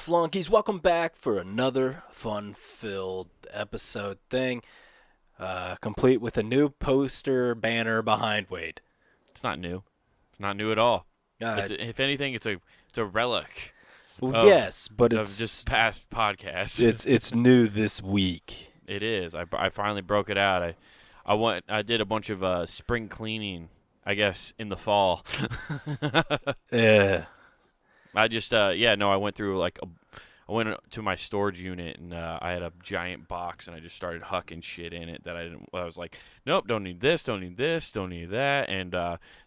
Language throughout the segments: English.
flunkies? Welcome back for another fun-filled episode thing, complete with a new poster banner behind Wade. It's not new. It's not new at all. If anything, it's a relic. Yes, but of it's just past podcasts. it's new this week. It is. I finally broke it out. I did a bunch of spring cleaning, I guess, in the fall. Yeah. I went through I went to my storage unit and I had a giant box and I just started hucking shit in it that I was like, nope, don't need this, don't need this, don't need that. And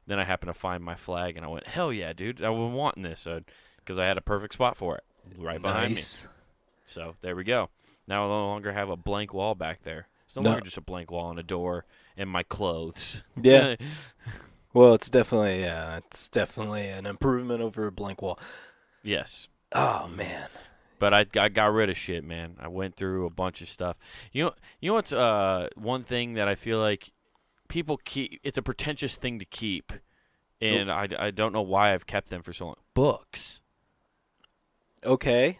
then I happened to find my flag and I went, hell yeah, dude, I've been wanting this because I had a perfect spot for it right behind me. So there we go. Now I no longer have a blank wall back there. It's no longer just a blank wall and a door and my clothes. Yeah. Well, it's definitely an improvement over a blank wall. Yes. Oh man. But I got rid of shit, man. I went through a bunch of stuff. You know what's one thing that I feel like people keep? It's a pretentious thing to keep, and I don't know why I've kept them for so long. Books. Okay.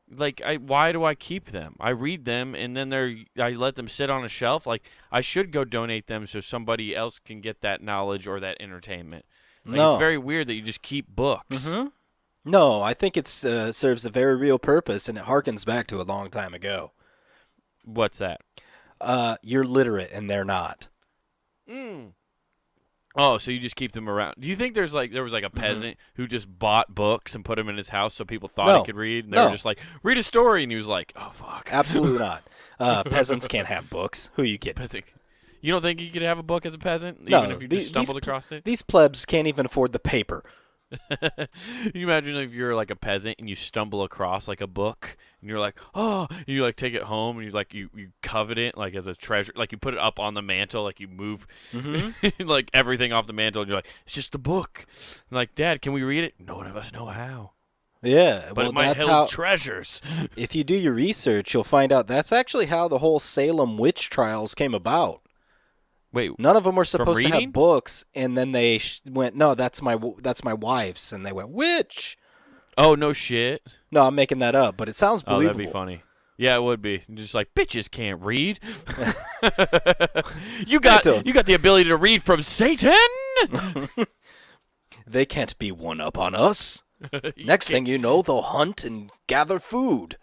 Why do I keep them? I read them, and then I let them sit on a shelf. Like, I should go donate them so somebody else can get that knowledge or that entertainment. No. It's very weird that you just keep books. Mm-hmm. No, I think it serves a very real purpose, and it harkens back to a long time ago. What's that? You're literate, and they're not. Oh, so you just keep them around. Do you think there was a peasant who just bought books and put them in his house so people thought he could read, and they were just like, read a story, and he was like, oh, fuck. Absolutely not. Peasants can't have books. Who are you kidding? Peasant. You don't think you could have a book as a peasant, No, even if you just stumbled across it? These plebs can't even afford the paper. You imagine if you're like a peasant and you stumble across like a book and you're like, oh, and you like take it home and you covet it like as a treasure, like you put it up on the mantle, like you move like everything off the mantle and you're like, it's just a book. And like, Dad, can we read it? None of us know how. Yeah, but well, it might that's hold how treasures. If you do your research, you'll find out that's actually how the whole Salem witch trials came about. Wait, none of them were supposed to reading? have books, and then they went, no, that's my wife's, and they went, witch. Oh, no shit. No, I'm making that up, but it sounds believable. Oh, that'd be funny. Yeah, it would be. Just like, bitches can't read. You got the ability to read from Satan. They can't be one up on us. Next thing you know, they'll hunt and gather food.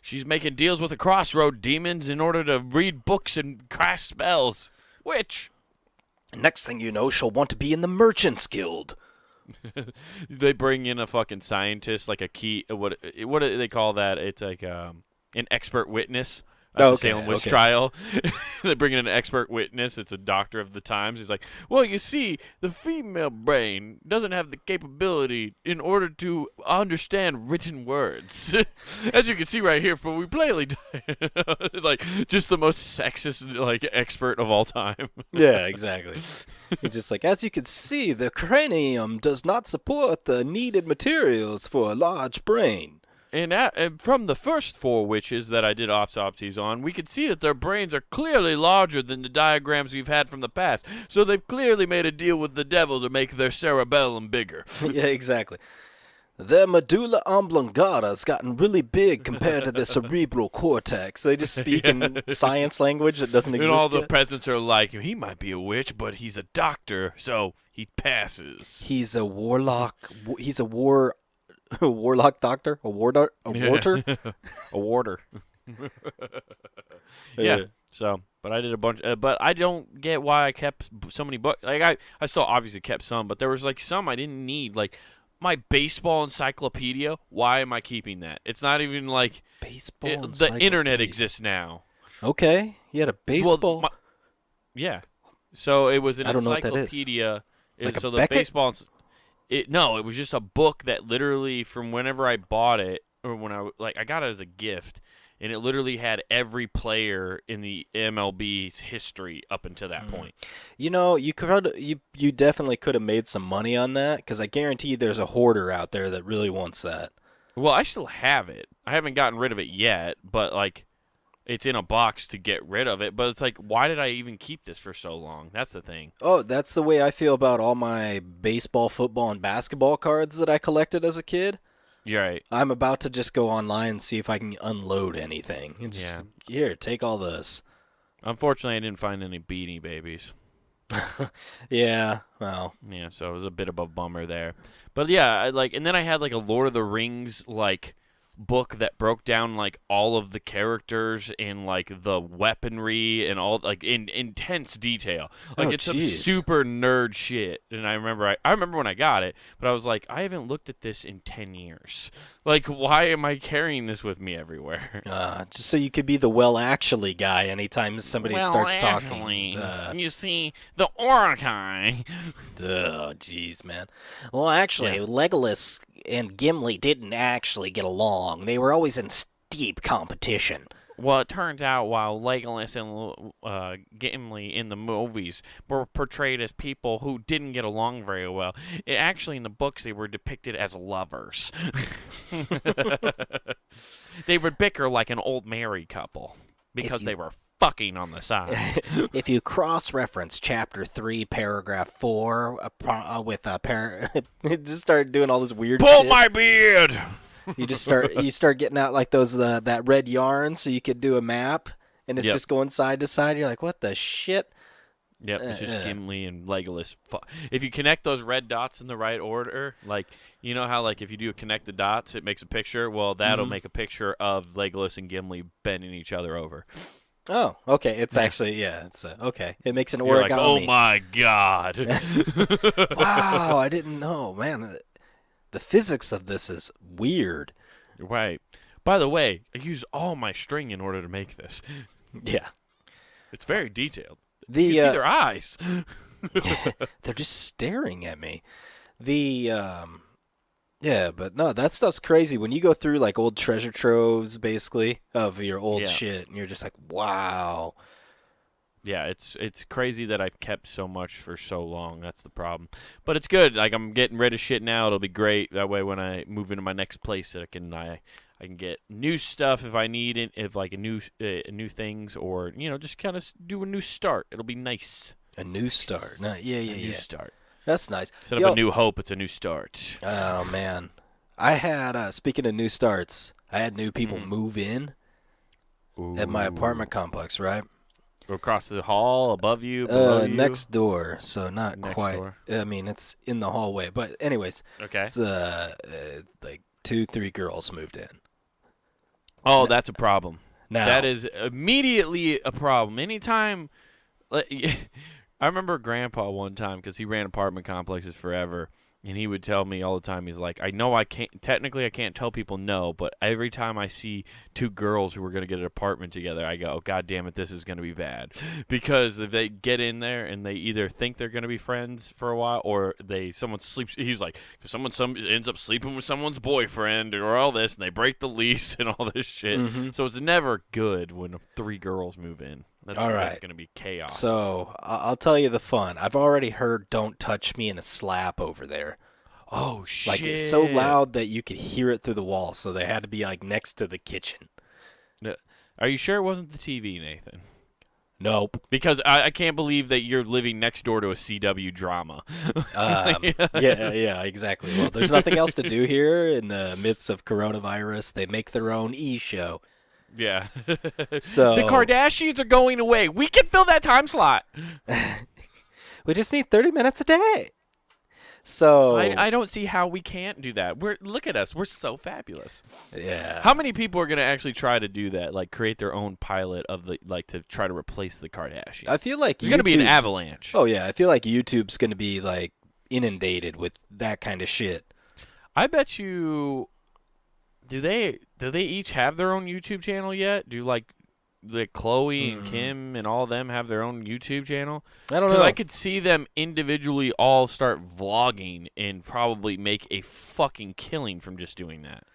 She's making deals with the crossroad demons in order to read books and cast spells. Which? Next thing you know, she'll want to be in the Merchants Guild. They bring in a fucking scientist, like a key. What do they call that? It's like an expert witness at the Salem witch trial. They bring in an expert witness. It's a doctor of the times. He's like, well, you see, the female brain doesn't have the capability in order to understand written words. As you can see right here, for we plainly like just the most sexist like expert of all time. Yeah, exactly. It's just like, as you can see, the cranium does not support the needed materials for a large brain. And from the first 4 witches that I did autopsies on, we could see that their brains are clearly larger than the diagrams we've had from the past. So they've clearly made a deal with the devil to make their cerebellum bigger. Yeah, exactly. Their medulla oblongata's gotten really big compared to the cerebral cortex. They just speak in science language that doesn't exist And all the yet. peasants are like, he might be a witch, but he's a doctor, so he passes. He's a warlock. He's a warlock doctor? A warder? A warder? A warder. Yeah. So, but I did a bunch. But I don't get why I kept so many books. Like I still obviously kept some, but there was like some I didn't need. Like my baseball encyclopedia. Why am I keeping that? It's not even like baseball. The internet exists now. Okay, you had a baseball. Well, yeah. So it was an I don't know what that is. encyclopedia. Like so a the Beckett? baseball. No, it was just a book that literally, from whenever I bought it, or when I got it as a gift, and it literally had every player in the MLB's history up until that point. You know, you definitely could have made some money on that, because I guarantee there's a hoarder out there that really wants that. Well, I still have it. I haven't gotten rid of it yet, but like, it's in a box to get rid of it. But it's like, why did I even keep this for so long? That's the thing. Oh, that's the way I feel about all my baseball, football, and basketball cards that I collected as a kid. You're right. I'm about to just go online and see if I can unload anything. And just, here, take all this. Unfortunately, I didn't find any Beanie Babies. Yeah, well. Yeah, so it was a bit of a bummer there. But yeah, and then I had like a Lord of the Rings like book that broke down like all of the characters and like the weaponry and all like in intense detail. Like it's some super nerd shit. And I remember when I got it, but I was like, I haven't looked at this in 10 years. Like, why am I carrying this with me everywhere? Just so you could be the actually guy anytime somebody starts talking. You see, the Orakai. Oh, jeez, man. Well, actually, Legolas and Gimli didn't actually get along. They were always in steep competition. Well, it turns out while Legolas and Gimli in the movies were portrayed as people who didn't get along very well, actually in the books they were depicted as lovers. They would bicker like an old married couple because they were fucking on the side. If you cross-reference Chapter 3, Paragraph 4 with just start doing all this weird shit. Pull my beard! You start getting out like those that red yarn so you could do a map, and it's just going side to side. You're like, what the shit? Yep, it's just Gimli and Legolas. If you connect those red dots in the right order, like, you know how like if you do connect the dots, it makes a picture? Well, that'll make a picture of Legolas and Gimli bending each other over. Oh, okay. It's actually, it's okay. It makes an origami. You're like, oh my god. Wow, I didn't know, man. The physics of this is weird. Right. By the way, I used all my string in order to make this. Yeah. It's very detailed. You can see their eyes. They're just staring at me. Yeah, but no, that stuff's crazy. When you go through like old treasure troves, basically, of your old shit, and you're just like, wow. Yeah, it's crazy that I've kept so much for so long. That's the problem. But it's good. Like, I'm getting rid of shit now. It'll be great. That way when I move into my next place, I can get new stuff if I need it, if like a new things, or just kind of do a new start. It'll be nice. A new start. No, yeah. New start. That's nice. Instead of a new hope, it's a new start. Oh man, I had speaking of new starts, I had new people move in at my apartment complex, right? Across the hall, above you, below you? Next door, so not next quite. Door. I mean, it's in the hallway, but anyways. Okay. It's like 2-3 girls moved in. Oh, that's a problem. Now, that is immediately a problem. Anytime, I remember Grandpa one time because he ran apartment complexes forever. And he would tell me all the time, he's like, I know I can't tell people no, but every time I see two girls who are going to get an apartment together, I go, oh, God damn it, this is going to be bad. Because if they get in there and they either think they're going to be friends for a while or someone sleeps, he's like, someone ends up sleeping with someone's boyfriend or all this, and they break the lease and all this shit. Mm-hmm. So it's never good when 3 girls move in. That's going to be chaos. So I'll tell you the fun. I've already heard "Don't Touch Me" and a slap over there. Oh shit! Like it's so loud that you could hear it through the wall. So they had to be like next to the kitchen. Are you sure it wasn't the TV, Nathan? Nope. Because I can't believe that you're living next door to a CW drama. Yeah, exactly. Well, there's nothing else to do here in the midst of coronavirus. They make their own show. Yeah. So the Kardashians are going away. We can fill that time slot. We just need 30 minutes a day. So I don't see how we can't do that. Look at us. We're so fabulous. Yeah. How many people are going to actually try to do that? Like create their own pilot of to try to replace the Kardashians? I feel like there's going to be an avalanche. Oh yeah, I feel like YouTube's going to be like inundated with that kind of shit. I bet you. Do they each have their own YouTube channel yet? Do like Chloe and Kim and all of them have their own YouTube channel? I don't know. I could see them individually all start vlogging and probably make a fucking killing from just doing that.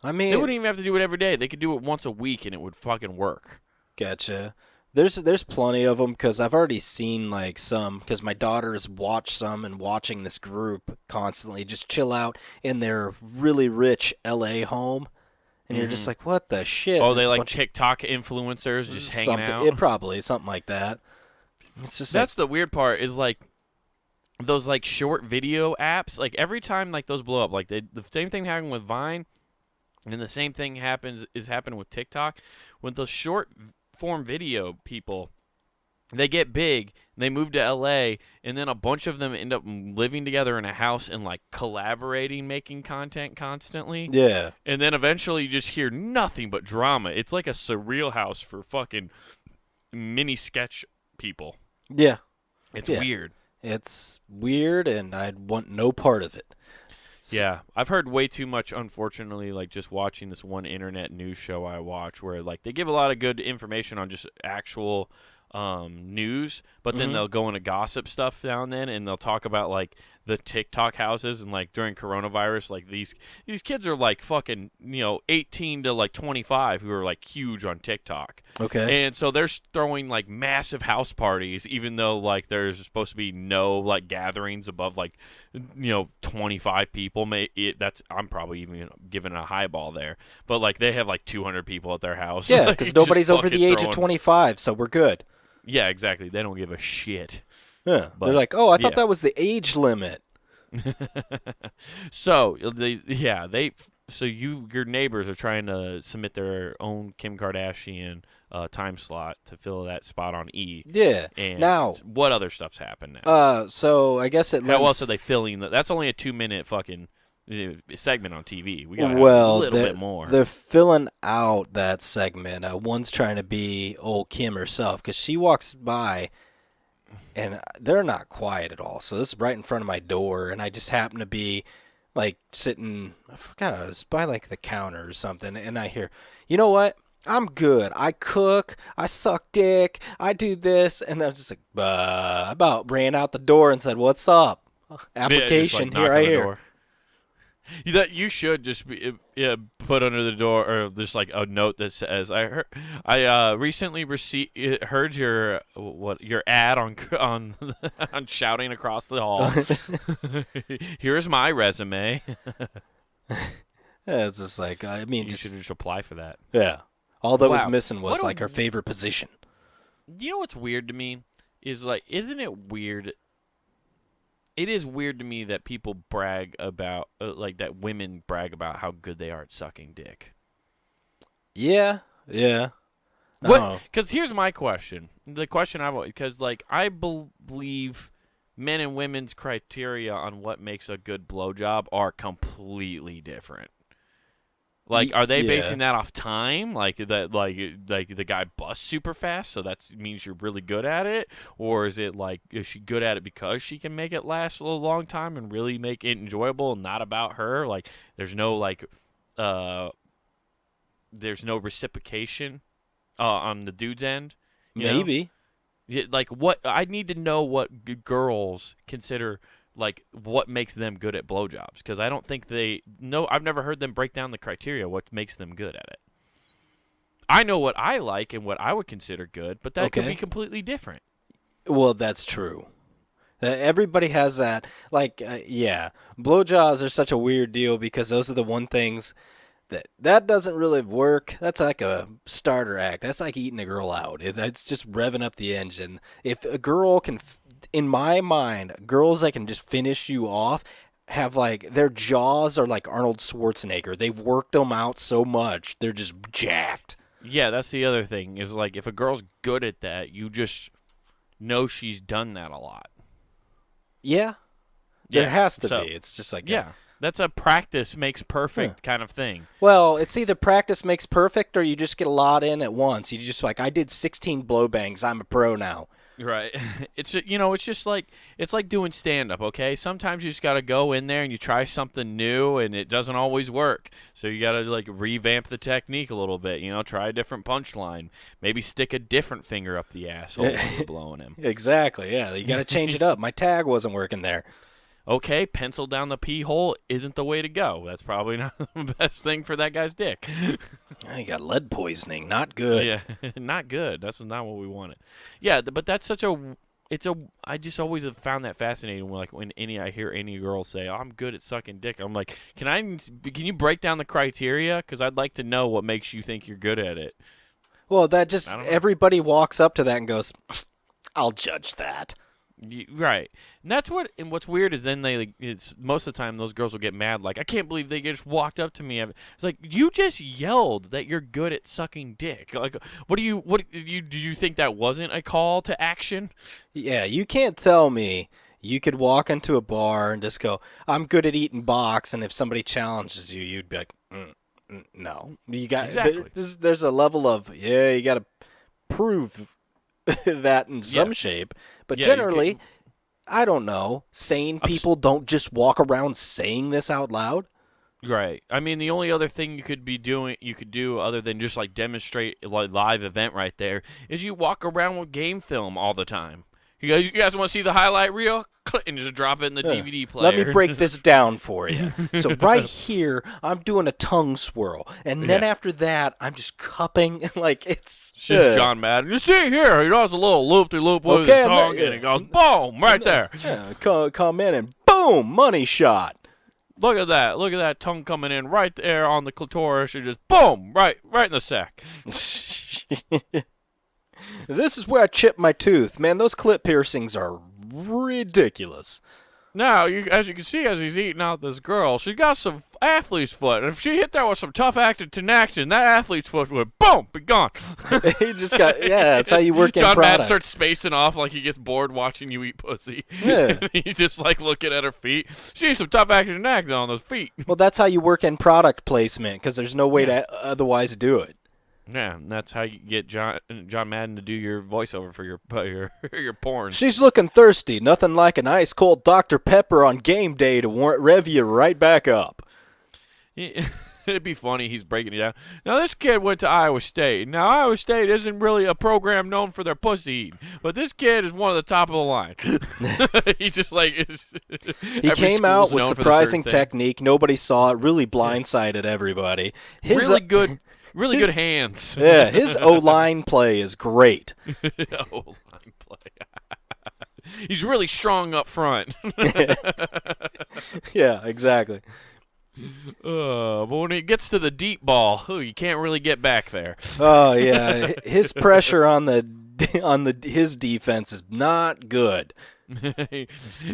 I mean, they wouldn't even have to do it every day. They could do it once a week and it would fucking work. Gotcha. There's plenty of them because I've already seen like some because my daughters watch some and watching this group constantly just chill out in their really rich LA home. And you're just like, what the shit? Oh, they like TikTok influencers just hanging out? Probably, something like that. It's just that's the weird part is like, those like short video apps, like every time like those blow up, like the same thing happened with Vine, and the same thing happening with TikTok. With those short form video people, they get big, they move to LA, and then a bunch of them end up living together in a house and like collaborating, making content constantly. Yeah. And then eventually you just hear nothing but drama. It's like a surreal house for fucking mini sketch people. Yeah. It's weird. It's weird, and I'd want no part of it. So, yeah, I've heard way too much, unfortunately, like just watching this one internet news show I watch where like they give a lot of good information on just actual news, but then they'll go into gossip stuff now and then, and they'll talk about like the TikTok houses, and like during coronavirus, like these kids are like fucking 18 to like 25 who are like huge on TikTok. Okay. And so they're throwing like massive house parties, even though like there's supposed to be no like gatherings above like 25 people. I'm probably even giving a highball there, but like they have like 200 people at their house. Yeah, because nobody's over the age of 25, so we're good. Yeah, exactly. They don't give a shit. Yeah, they're like, oh, I thought that was the age limit. So your neighbors are trying to submit their own Kim Kardashian time slot to fill that spot on E. Yeah. And now, what other stuff's happened now? So I guess how else are they filling? That's only a 2-minute fucking segment on TV. We got a little bit more. They're filling out that segment. One's trying to be old Kim herself because she walks by, and they're not quiet at all. So this is right in front of my door, and I just happen to be like sitting. I forgot, I was by like the counter or something, and I hear, you know what? I'm good. I cook. I suck dick. I do this, and I was just like, I about ran out the door and said, "What's up?" Application here, right here. You should just be, put under the door, or just like a note that says, I recently heard your ad on on shouting across the hall. Here's my resume. It's just like, I mean, you should just apply for that. Yeah. All that was missing was like her favorite position. You know what's weird to me is like, isn't it weird? It is weird to me that people brag about, like that women brag about how good they are at sucking dick. Yeah, yeah. What? Because here's my question. The question because like I believe men and women's criteria on what makes a good blowjob are completely different. Like, are they basing that off time? Like that, like the guy busts super fast, so that means you're really good at it, or is it like is she good at it because she can make it last a long time and really make it enjoyable and not about her? Like, there's no reciprocation on the dude's end. Maybe. Yeah, like what I need to know what girls consider. Like, what makes them good at blowjobs? Because I don't think I've never heard them break down the criteria, what makes them good at it. I know what I like and what I would consider good, but that could be completely different. Well, that's true. Everybody has that. Like, blowjobs are such a weird deal because those are the one things that doesn't really work. That's like a starter act. That's like eating a girl out. It's just revving up the engine. If a girl can... In my mind, girls that can just finish you off have like their jaws are like Arnold Schwarzenegger. They've worked them out so much, they're just jacked. Yeah, that's the other thing is like if a girl's good at that, you just know she's done that a lot. Yeah, there has to be. It's just like that's a practice makes perfect kind of thing. Well, it's either practice makes perfect or you just get a lot in at once. You just like I did 16 blow bangs. I'm a pro now. Right. It's just like it's like doing stand up, okay? Sometimes you just got to go in there and you try something new and it doesn't always work. So you got to like revamp the technique a little bit, try a different punchline. Maybe stick a different finger up the asshole when you're blowing him. Exactly. Yeah, you got to change it up. My tag wasn't working there. Okay, pencil down the pee hole isn't the way to go. That's probably not the best thing for that guy's dick. You got lead poisoning. Not good. Yeah, not good. That's not what we wanted. Yeah, but that's such I just always have found that fascinating when I hear any girl say, "Oh, I'm good at sucking dick." I'm like, can you break down the criteria? Because I'd like to know what makes you think you're good at it. Well, that just everybody walks up to that and goes, "I'll judge that." Right, and that's what's weird is then it's most of the time those girls will get mad like I can't believe they just walked up to me. It's like you just yelled that you're good at sucking dick. Like what do you think that wasn't a call to action? Yeah, you can't tell me you could walk into a bar and just go, I'm good at eating box, and if somebody challenges you, you'd be like, no. You got exactly. There's a level of you got to prove that in some shape, but generally, I don't know. Sane people don't just walk around saying this out loud. Right. I mean, the only other thing you could do other than just like demonstrate a live event right there is you walk around with game film all the time. You guys want to see the highlight reel? And just drop it in the DVD player. Let me break this down for you. So right here, I'm doing a tongue swirl, and then after that, I'm just cupping like it's just John Madden. You see here, he does a little loop-de-loop with his tongue, and it goes boom right there. Yeah, come in and boom, money shot. Look at that! Look at that tongue coming in right there on the clitoris, and just boom, right in the sack. This is where I chipped my tooth. Man, those clip piercings are ridiculous. Now, as you can see, as he's eating out this girl, she's got some athlete's foot. And if she hit that with some tough acting tenacity, that athlete's foot would, boom, be gone. He just got, that's how you work in product. John Madden starts spacing off like he gets bored watching you eat pussy. Yeah. He's just like looking at her feet. She needs some tough acting tenacity on those feet. Well, that's how you work in product placement, because there's no way to otherwise do it. Yeah, and that's how you get John Madden to do your voiceover for your porn. She's looking thirsty. Nothing like an ice-cold Dr. Pepper on game day to rev you right back up. It'd be funny. He's breaking it down. Now, this kid went to Iowa State. Now, Iowa State isn't really a program known for their pussy eating, but this kid is one of the top of the line. He's just like... He came out with surprising technique. Nobody saw it. Really blindsided everybody. Really good hands. Yeah, his O-line play is great. O-line play. He's really strong up front. Yeah, exactly. But when it gets to the deep ball, you can't really get back there. Oh yeah, his pressure on his defense is not good.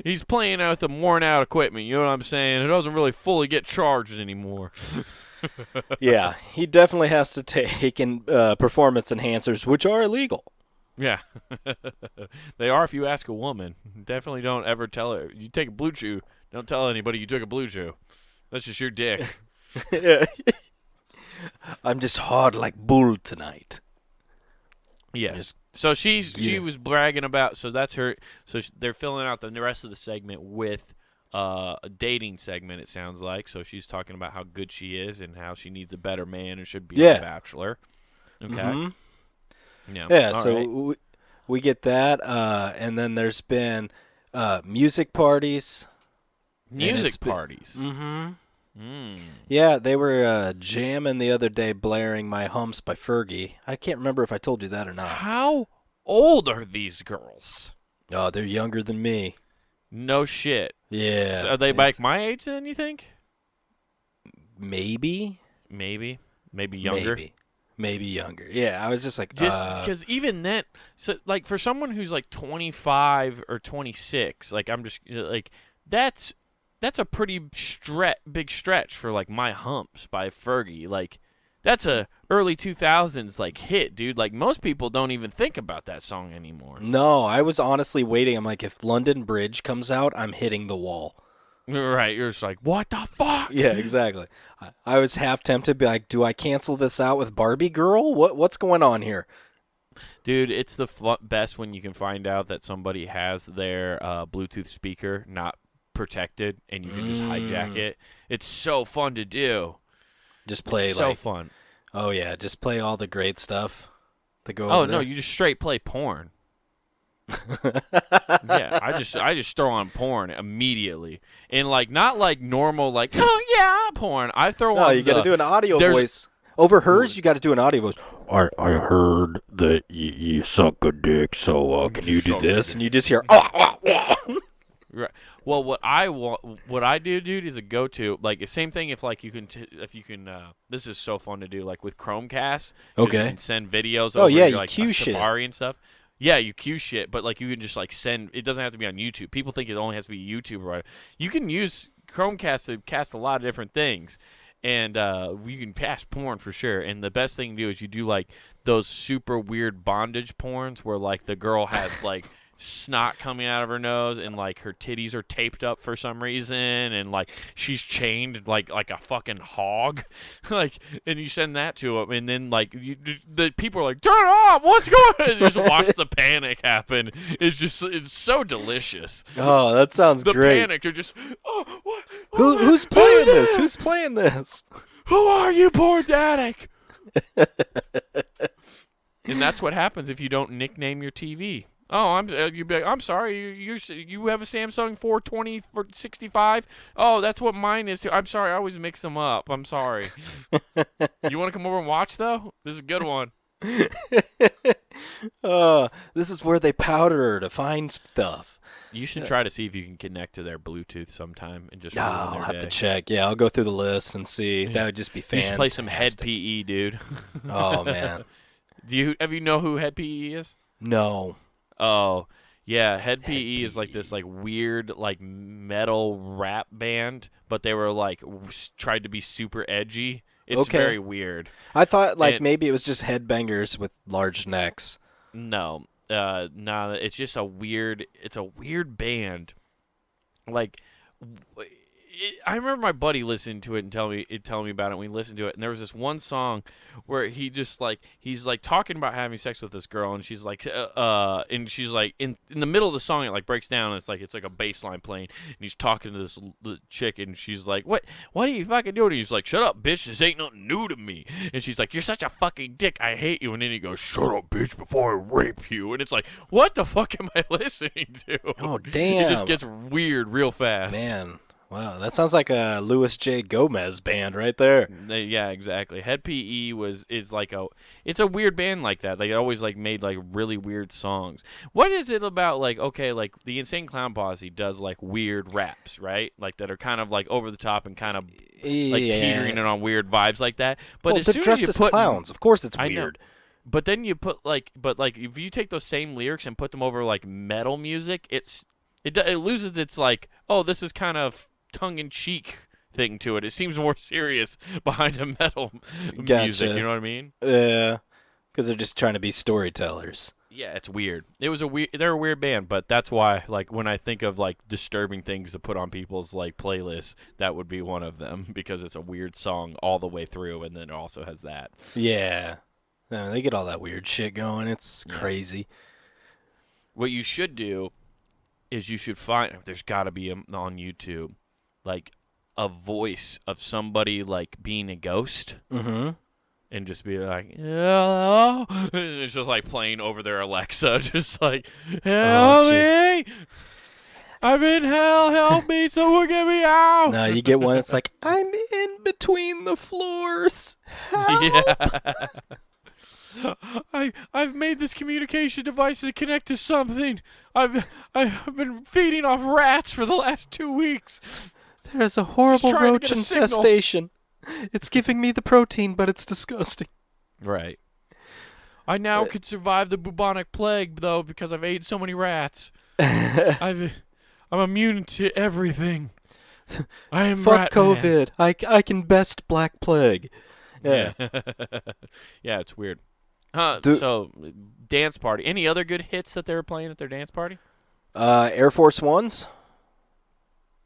He's playing out with the worn out equipment. You know what I'm saying? It doesn't really fully get charged anymore. Yeah, he definitely has to take in performance enhancers, which are illegal. Yeah, they are if you ask a woman. Definitely don't ever tell her. You take a blue chew, don't tell anybody you took a blue chew. That's just your dick. Yeah. I'm just hard like bull tonight. Yes. So she was bragging about. So that's her. So they're filling out the rest of the segment with a dating segment. It sounds like. So she's talking about how good she is and how she needs a better man and should be a bachelor. Okay. Mm-hmm. Yeah. So we get that, and then there's been music parties. Music parties. Mm-hmm. Yeah, they were jamming the other day, blaring "My Humps" by Fergie. I can't remember if I told you that or not. How old are these girls? Oh, they're younger than me. No shit. Yeah. So are they like my age then, you think? Maybe younger. Maybe younger. Yeah, I was just like, because even then, so like for someone who's like 25 or 26, like I'm just like that's a pretty big stretch for like "My Humps" by Fergie. Like that's a early 2000s like hit, dude. Like most people don't even think about that song anymore. No, I was honestly waiting. I'm like, if London Bridge comes out, I'm hitting the wall. Right, you're just like, what the fuck? Yeah, exactly. I was half tempted to be like, do I cancel this out with Barbie Girl? What's going on here? Dude, it's the best when you can find out that somebody has their Bluetooth speaker not protected and you can just hijack it. It's so fun to do. Just play it's so fun. Oh yeah, just play all the great stuff to go Oh over no, there. you just straight play porn. Yeah, I just throw on porn immediately. And like not like normal like, oh yeah, porn. I throw on No, you got to do an audio voice. Over hers, you got to do an audio voice. I heard that you suck a dick, so can you do this? And you just hear Right. Well, what I do, dude, is a go-to. Like the same thing. If like you can, this is so fun to do. Like with Chromecast, okay, you can send videos. Oh over yeah, to, you like cue shit. Safari and stuff. Yeah, you queue shit, but like you can just like send. It doesn't have to be on YouTube. People think it only has to be YouTube or whatever. You can use Chromecast to cast a lot of different things, and you can cast porn for sure. And the best thing to do is you do like those super weird bondage porns where like the girl has like snot coming out of her nose and like her titties are taped up for some reason and like she's chained like a fucking hog. Like, and you send that to them, and then like the people are like, turn it off, what's going on? And just watch the panic happen. It's so delicious. Oh, that sounds the great. Panic, they're just, oh, what? Who's playing this? Who's playing this? Who are you, poor Danik? And that's what happens if you don't nickname your TV. Oh, you'd be like, I'm sorry, you have a Samsung 420 for 65? Oh, that's what mine is too. I'm sorry, I always mix them up. I'm sorry. You want to come over and watch though? This is a good one. This is where they powder her to find stuff. You should try to see if you can connect to their Bluetooth sometime and just. I'll have to check. Yeah, I'll go through the list and see. That would just be fantastic. You should play some Head PE, dude. Oh man. Have you know who Head PE is? No. Oh, yeah, Head PE is like this like weird like metal rap band, but they were like tried to be super edgy. It's very weird. I thought like maybe it was just headbangers with large necks. No. No, it's just a weird band. Like I remember my buddy listening to it and telling me about it. And we listened to it, and there was this one song where he's like talking about having sex with this girl, and she's like, in the middle of the song, it like breaks down. And it's like a bass line playing, and he's talking to this chick, and she's like, what are you fucking doing? And he's like, shut up, bitch, this ain't nothing new to me. And she's like, you're such a fucking dick, I hate you. And then he goes, shut up, bitch, before I rape you. And it's like, what the fuck am I listening to? Oh damn! It just gets weird real fast, man. Wow, that sounds like a Louis J. Gomez band right there. Yeah, exactly. Head PE it's a weird band like that. They always like made like really weird songs. What is it about like like the Insane Clown Posse does like weird raps, right? Like that are kind of like over the top and kind of like teetering it on weird vibes like that. But as they're soon dressed as you as clowns. Of course it's I weird. Know. But then you put if you take those same lyrics and put them over like metal music, it loses its like, oh, this is kind of tongue-in-cheek thing to it. It seems more serious behind a metal music. You know what I mean? Yeah, because they're just trying to be storytellers. Yeah, it's weird. They're a weird band, but that's why like when I think of like disturbing things to put on people's like playlists, that would be one of them because it's a weird song all the way through, and then it also has that. Yeah, no, they get all that weird shit going. It's crazy. What you should do is you should find. There's got to be on YouTube. Like a voice of somebody like being a ghost, and just be like, hello, and it's just like playing over their Alexa, just like, help me, I'm in hell, help me, someone get me out. No, you get one. It's like, I'm in between the floors. Help. Yeah. I've made this communication device to connect to something. I've been feeding off rats for the last 2 weeks. There's a horrible roach infestation. It's giving me the protein, but it's disgusting. Right. I now could survive the bubonic plague, though, because I've ate so many rats. I'm immune to everything. I am Fuck rat Cokevid. I can best Black Plague. Yeah. Yeah, it's weird. So, dance party. Any other good hits that they were playing at their dance party? Air Force Ones.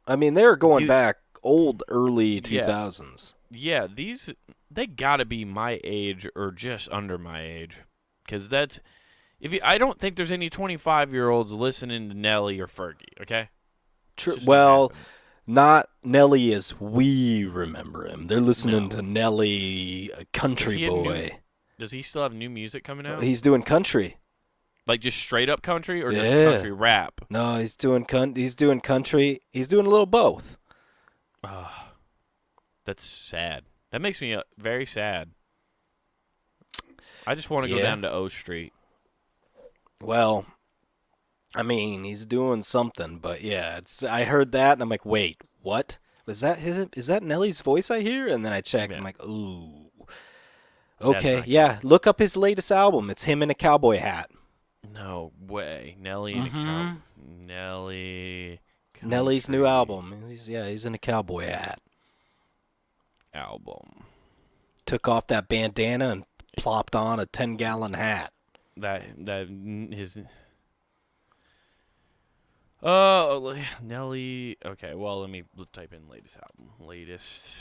I mean, they're going back early 2000s. Yeah, they gotta be my age or just under my age, because I don't think there's any 25-year-olds listening to Nelly or Fergie. Okay. True. Well, not Nelly as we remember him. They're listening to Nelly, Country Boy. Does he still have new music coming out? He's doing country. Like just straight up country or just country rap? No, he's doing country. He's doing a little both. That's sad. That makes me very sad. I just want to go down to O Street. Well, I mean, he's doing something, but yeah, I heard that and I'm like, wait, what? Is that Nelly's voice I hear? And then I checked. I'm like, ooh. Okay, yeah. Look up his latest album. It's him in a cowboy hat. No way. Nelly and a Mm-hmm. Nelly Nelly's new country album. He's in a cowboy hat. album. Took off that bandana and plopped on a 10-gallon hat. That his Nelly. Okay, well let me type in latest album. Latest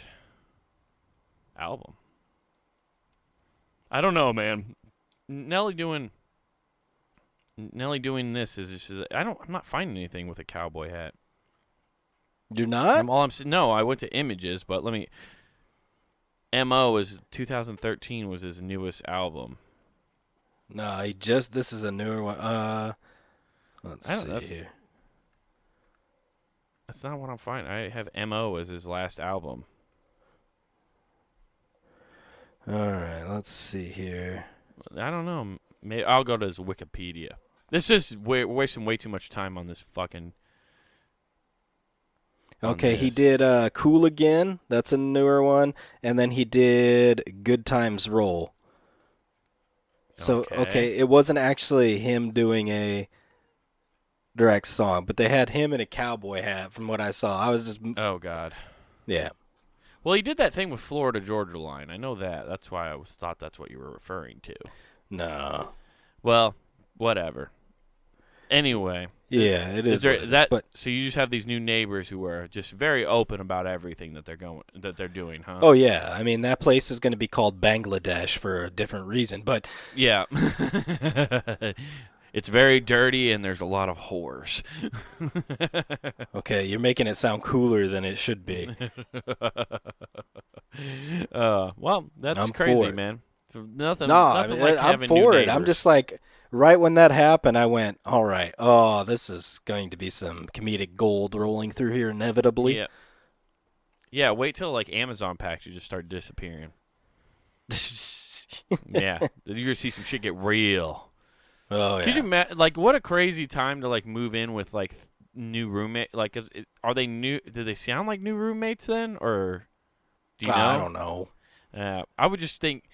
album. I don't know, man. Nelly doing this is just, I'm not finding anything with a cowboy hat. You're not? No, I went to images, but let me. Mo is 2013 was his newest album. No, this is a newer one. Let's see here. That's not what I'm finding. I have Mo as his last album. All right, let's see here. I don't know. Maybe I'll go to his Wikipedia. This is wasting way too much time on this fucking. Okay, he did Cool Again. That's a newer one. And then he did Good Times Roll. So, okay, it wasn't actually him doing a direct song, but they had him in a cowboy hat from what I saw. I was just... Oh, God. Yeah. Well, he did that thing with Florida Georgia Line. I know that. That's why I thought that's what you were referring to. No. Well, whatever. Anyway. Yeah, it is. So you just have these new neighbors who are just very open about everything that they're doing, huh? Oh yeah, I mean that place is going to be called Bangladesh for a different reason, but yeah, it's very dirty and there's a lot of whores. Okay, you're making it sound cooler than it should be. Well, that's crazy, man. Nothing. No, nothing like I'm for it. I'm just like. Right when that happened, I went, all right, this is going to be some comedic gold rolling through here inevitably. Yeah. Yeah, wait till, like, Amazon packages just start disappearing. Yeah. You're going to see some shit get real. Oh, yeah. Could you like, what a crazy time to, like, move in with, like, new roommate. Like, are they new? Do they sound like new roommates then? Or do you know? I don't know. I would just think,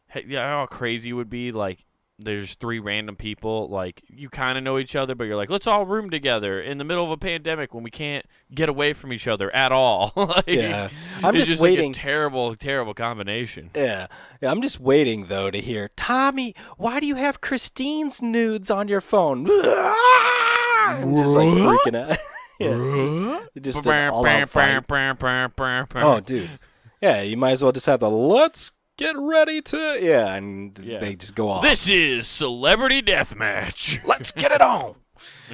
how crazy it would be, like, there's 3 random people, like, you kind of know each other, but you're like, let's all room together in the middle of a pandemic when we can't get away from each other at all. Like, yeah. I'm just waiting. Like a terrible, terrible combination. Yeah. I'm just waiting, though, to hear, Tommy, why do you have Christine's nudes on your phone? I'm just, like, freaking out. Yeah. Just an all-out fight. Oh, dude. Yeah, you might as well just have the let's get ready to... Yeah, and they just go off. This is Celebrity Deathmatch. Let's get it on.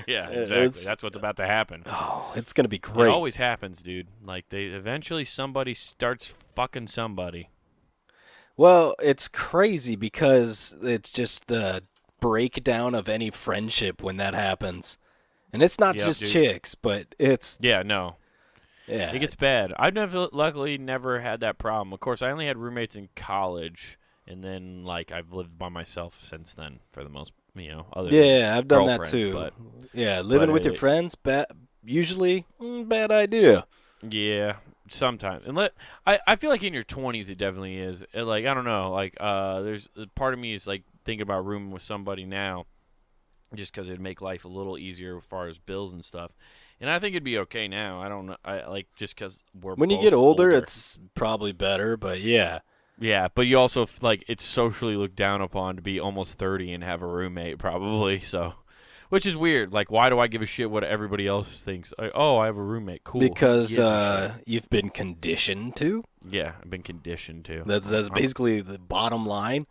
Yeah, exactly. That's what's about to happen. Oh, it's going to be great. It always happens, dude. Like, eventually somebody starts fucking somebody. Well, it's crazy because it's just the breakdown of any friendship when that happens. And it's not just chicks, but it's... Yeah, no. Yeah. It gets bad. I've luckily never had that problem. Of course, I only had roommates in college, and then, like, I've lived by myself since then for the most, other Yeah, I've done that too. But, living with your friends, usually bad idea. Yeah, sometimes. And I feel like in your 20s it definitely is. Like, I don't know. Like, there's part of me is, like, thinking about rooming with somebody now just because it'd make life a little easier as far as bills and stuff. And I think it'd be okay now. I don't know. Just because we're when you get older, it's probably better. But yeah, but you also like it's socially looked down upon to be almost 30 and have a roommate, probably. So, which is weird. Like, why do I give a shit what everybody else thinks? Like, oh, I have a roommate. Cool. Because you've been conditioned to. Yeah, I've been conditioned to. That's basically the bottom line.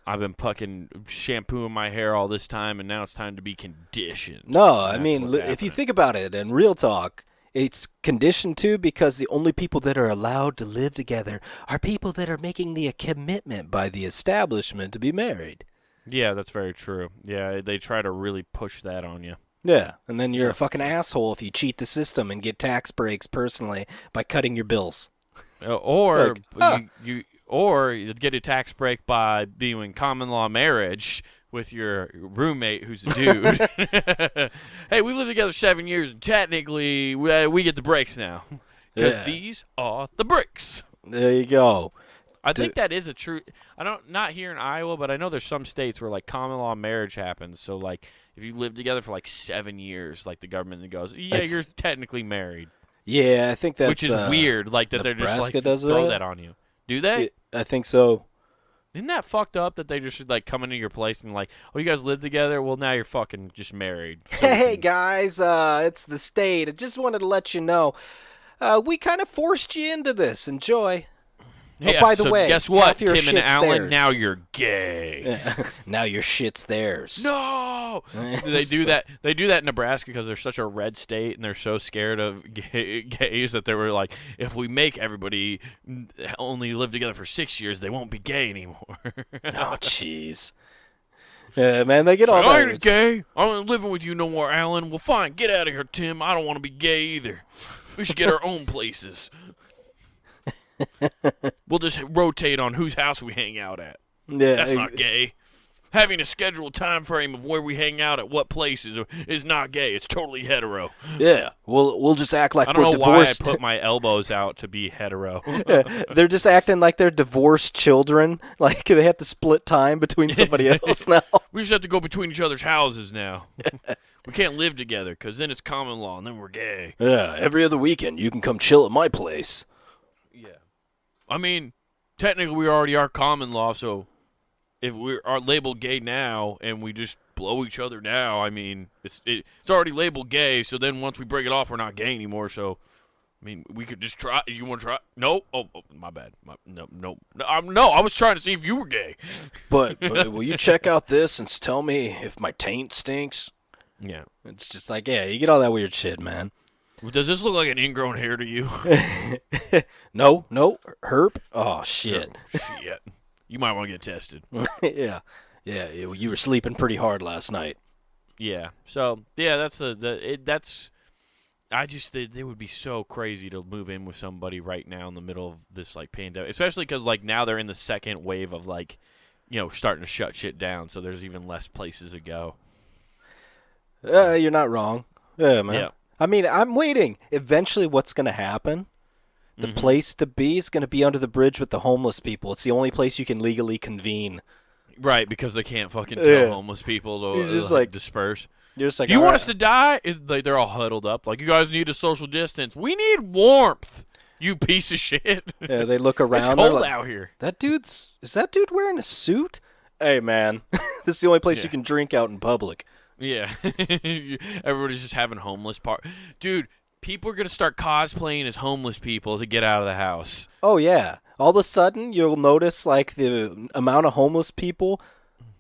I've been fucking shampooing my hair all this time, and now it's time to be conditioned. No, I mean, if you think about it, and real talk, it's conditioned to because the only people that are allowed to live together are people that are making the commitment by the establishment to be married. Yeah, that's very true. Yeah, they try to really push that on you. Yeah, and then you're a fucking asshole if you cheat the system and get tax breaks personally by cutting your bills. Or Or you get a tax break by doing common law marriage with your roommate who's a dude. Hey, we've lived together 7 years, and technically we get the breaks now. Because these are the bricks. There you go. I think that is a true. Not here in Iowa, but I know there's some states where like common law marriage happens. So like if you live together for like 7 years, like the government goes, yeah, you're technically married. Yeah, I think that's which is weird. Like that Nebraska they're just like does throw that on you. Do they? Yeah, I think so. Isn't that fucked up that they just should like come into your place and like, oh, you guys live together? Well, now you're fucking just married. So hey guys, it's the state. I just wanted to let you know, we kind of forced you into this. Enjoy. Yeah, oh, by the way, guess what, Tim and Alan? Theirs. Now you're gay. Now your shit's theirs. No, they do that. They do that in Nebraska because they're such a red state and they're so scared of gays that they were like, if we make everybody only live together for 6 years, they won't be gay anymore. Oh, jeez. Yeah, man, they get all that. I ain't gay. I'm not living with you no more, Alan. Well, fine, get out of here, Tim. I don't want to be gay either. We should get our own places. We'll just rotate on whose house we hang out at. Yeah, that's not gay. Having a scheduled time frame of where we hang out at what places is not gay. It's totally hetero. Yeah, we'll just act like we're divorced. I don't know why I put my elbows out to be hetero. Yeah, they're just acting like they're divorced children. Like they have to split time between somebody else now. We just have to go between each other's houses now. We can't live together because then it's common law and then we're gay. Yeah, every other weekend you can come chill at my place. Yeah. I mean, technically we already are common law, so if we are labeled gay now and we just blow each other now, I mean, it's already labeled gay, so then once we break it off, we're not gay anymore, so, I mean, we could just try. You want to try? No? Oh, my bad. No, I was trying to see if you were gay. But will you check out this and tell me if my taint stinks? Yeah. It's just like, yeah, you get all that weird shit, man. Does this look like an ingrown hair to you? No, herp. Oh shit. Shit. You might want to get tested. Yeah. You were sleeping pretty hard last night. Yeah. So yeah, that's. I just it would be so crazy to move in with somebody right now in the middle of this like pandemic, especially because like now they're in the second wave of like, starting to shut shit down. So there's even less places to go. You're not wrong. Yeah, man. Yeah. I mean, I'm waiting. Eventually, what's going to happen? The place to be is going to be under the bridge with the homeless people. It's the only place you can legally convene. Right, because they can't fucking tell homeless people to just like disperse. You're just like, you want us to die? They're all huddled up. Like, you guys need a social distance. We need warmth, you piece of shit. Yeah, they look around. It's cold out here. Is that dude wearing a suit? Hey, man. This is the only place you can drink out in public. Yeah. Everybody's just having homeless Dude, people are going to start cosplaying as homeless people to get out of the house. Oh, yeah. All of a sudden, you'll notice, like, the amount of homeless people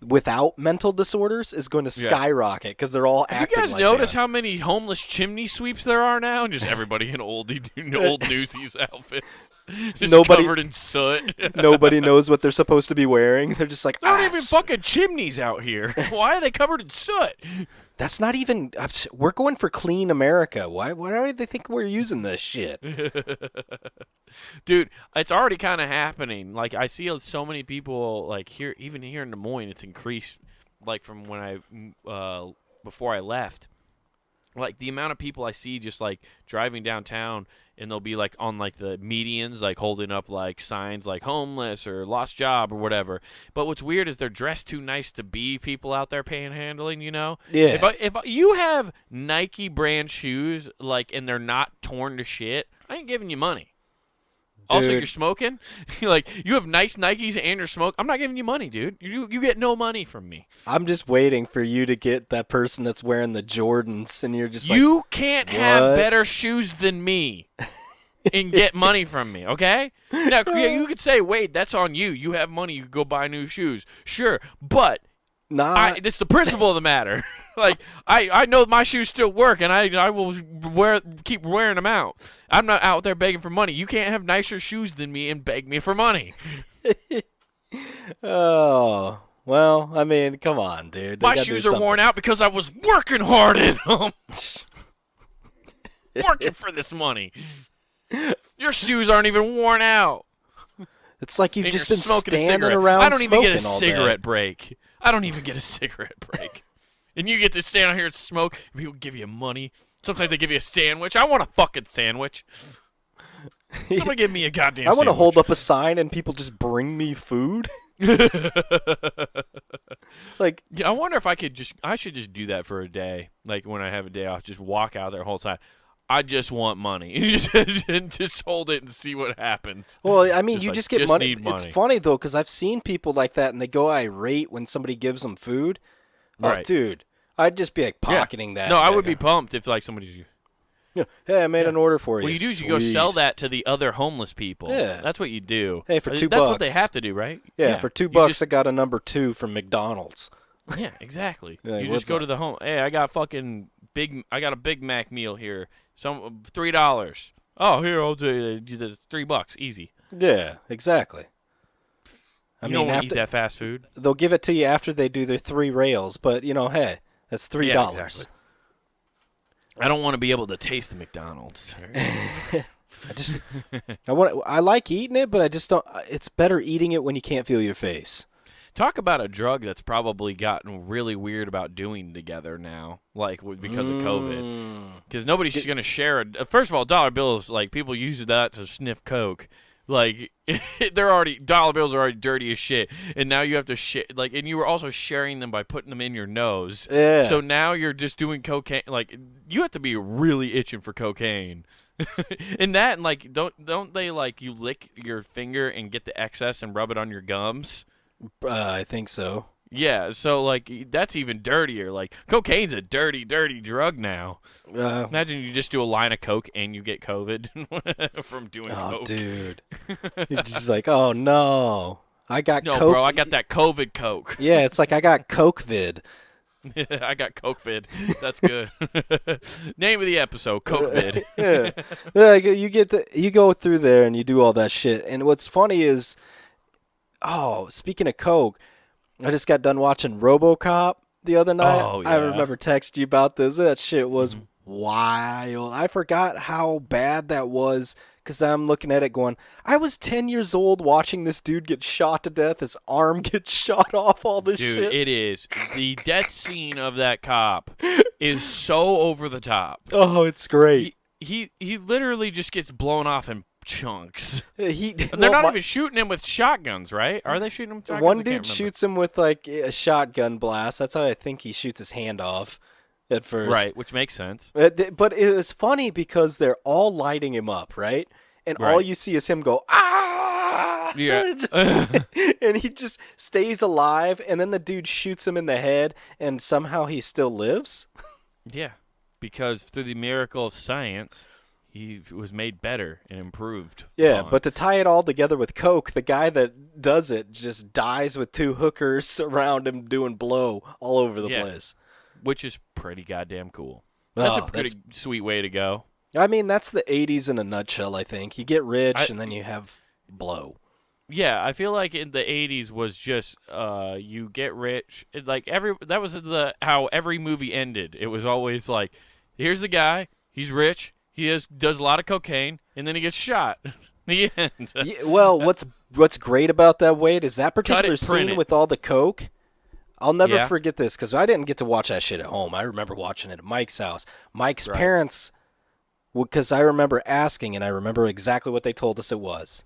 without mental disorders is going to skyrocket because they're all acting like you guys notice how many homeless chimney sweeps there are now? And just everybody in old Newsies outfits. Just covered in soot. Nobody knows what they're supposed to be wearing. They're just like, there aren't even fucking chimneys out here. Why are they covered in soot? That's not even. We're going for clean America. Why do they think we're using this shit? Dude, it's already kind of happening. Like, I see so many people, like, here, even here in Des Moines, it's increased, like, from when before I left. Like, the amount of people I see just, like, driving downtown, and they'll be, like, on, like, the medians, like, holding up, like, signs like homeless or lost job or whatever. But what's weird is they're dressed too nice to be people out there panhandling, Yeah. If you have Nike brand shoes, like, and they're not torn to shit, I ain't giving you money. Dude. Also, you're smoking? Like, you have nice Nikes and you're smoking? I'm not giving you money, dude. You get no money from me. I'm just waiting for you to get that person that's wearing the Jordans, and you're just like, you can't have better shoes than me and get money from me, okay? Now, you could say, Wade, that's on you. You have money. You could go buy new shoes. Sure, but it's the principle of the matter. Like, I know my shoes still work, and I will keep wearing them out. I'm not out there begging for money. You can't have nicer shoes than me and beg me for money. Oh, well, I mean, come on, dude. My shoes are worn out because I was working hard in them. Working for this money. Your shoes aren't even worn out. It's like you've just been standing around. I don't even get a cigarette break. I don't even get a cigarette break. And you get to stand out here and smoke. People give you money. Sometimes they give you a sandwich. I want a fucking sandwich. Somebody give me a goddamn I want to sandwich. hold up a sign and people just bring me food. Like, yeah, I wonder if I should just do that for a day. Like when I have a day off, just walk out there whole time. I just want money. Just hold it and see what happens. well, I mean, Just you like, just get just money. need It's money. funny though, because I've seen people like that, and they go irate when somebody gives them food. Oh, Right. dude, I'd just be like Yeah. pocketing that. No, I and would be be pumped if like somebody. like, hey, I made Yeah. an order for you. What you do is you go sell Sweet. that to the other homeless people. Yeah. That's what you do. Hey, for $2. That's what they have to do, right? Yeah, for $2, just, I got a number 2 from McDonald's. yeah, exactly. Like, you what's just go up? to the home. Hey, I got a Big Mac meal here. Some $3. Oh, here I'll do this $3. Easy. Yeah, exactly. You don't want to eat that fast food. They'll give it to you after they do their 3 rails, but hey, that's $3. Yeah, exactly. I don't want to be able to taste the McDonald's. I like eating it, but I just don't. It's better eating it when you can't feel your face. Talk about a drug that's probably gotten really weird about doing together now, like because of COVID. Because nobody's going to share it. First of all, dollar bills, like people use that to sniff coke. Like dollar bills are already dirty as shit, and now you have to and you were also sharing them by putting them in your nose. Yeah. So now you're just doing cocaine. Like you have to be really itching for cocaine. And like don't they like you lick your finger and get the excess and rub it on your gums? I think so. Yeah, so like that's even dirtier. Like cocaine's a dirty, dirty drug now. Imagine you just do a line of coke and you get COVID from doing coke. Oh, dude, you're just like, oh no, I got No, coke. bro, I got that COVID coke. Yeah, it's like I got Cokevid. I got Cokevid. That's good. Name of the episode: Cokevid. Yeah, like you go through there and you do all that shit. And what's funny is, speaking of coke, I just got done watching RoboCop the other night. Oh, I yeah. remember texting you about this. That shit was wild. I forgot how bad that was because I'm looking at it going, I was 10 years old watching this dude get shot to death. His arm gets shot off, all this Dude, shit. it is. The death scene of that cop is so over the top. Oh, it's great. He literally just gets blown off in chunks. They're They're not even shooting him with shotguns, right? Are they shooting him with shotguns? One I can't dude remember. shoots him with like a shotgun blast. That's how I think he shoots his hand off at first. Right, which makes sense. But it was funny because they're all lighting him up, right? And all Right. you see is him go, ah! Yeah. And he just stays alive. And then the dude shoots him in the head, and somehow he still lives. Yeah, because through the miracle of science, he was made better and improved. Yeah, on. but to tie it all together with coke, the guy that does it just dies with 2 hookers around him doing blow all over the place. Which is pretty goddamn cool. That's a pretty sweet way to go. I mean, that's the 80s in a nutshell, I think. You get rich, and then you have blow. Yeah, I feel like in the 80s was just you get rich. That was how every movie ended. It was always like, here's the guy, he's rich, does a lot of cocaine, and then he gets shot. The end. Yeah, well, what's great about that, Wade, is that particular scene with all the coke. I'll never forget this because I didn't get to watch that shit at home. I remember watching it at Mike's house. Mike's parents, because I remember asking, and I remember exactly what they told us it was.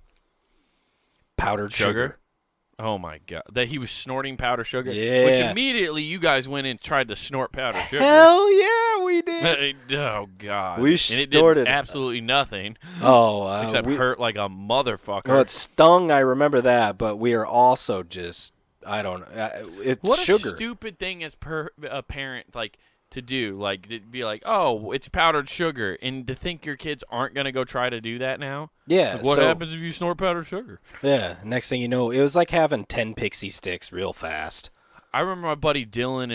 Powdered sugar. Oh, my God. That he was snorting powdered sugar? Yeah. Which immediately you guys went and tried to snort powdered sugar. Hell yeah, we did. Oh, God. We and it snorted did absolutely nothing. Except hurt like a motherfucker. Well, it stung, I remember that, but we are also just, I don't know, it's what sugar. What a stupid thing as a parent, like, to do. Like, to be like, oh, it's powdered sugar. And to think your kids aren't going to go try to do that now? Yeah. Like, what happens if you snort powdered sugar? Yeah. Next thing you know, it was like having 10 pixie sticks real fast. I remember my buddy Dylan